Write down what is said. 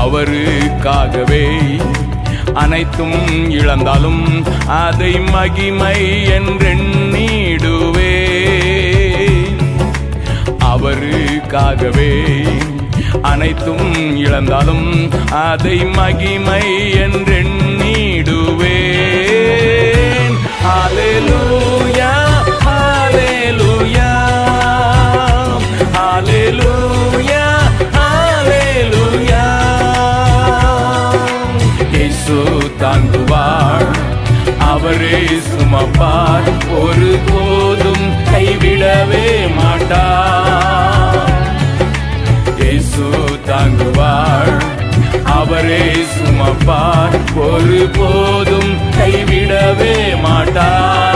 அவருக்காகவே அனைத்தும் இழந்தாலும் அதை மகிமை என்றெண்ணிடுவே. அவருக்காகவே அனைத்தும் இழந்தாலும் அதை மகிமை என்றெண்ணிடுவேன். ஹல்லேலூயா ஹல்லேலூயா ஹல்லேலூயா ஹல்லேலூயா. இயேசு தாங்குவார், அவரே சுமப்பார், ஒருபோதும் கைவிடவே மாட்டார். இயேசு தாங்குவார், அவரே சுமப்பார், ஒருபோதும் கைவிடவே மாட்டார்.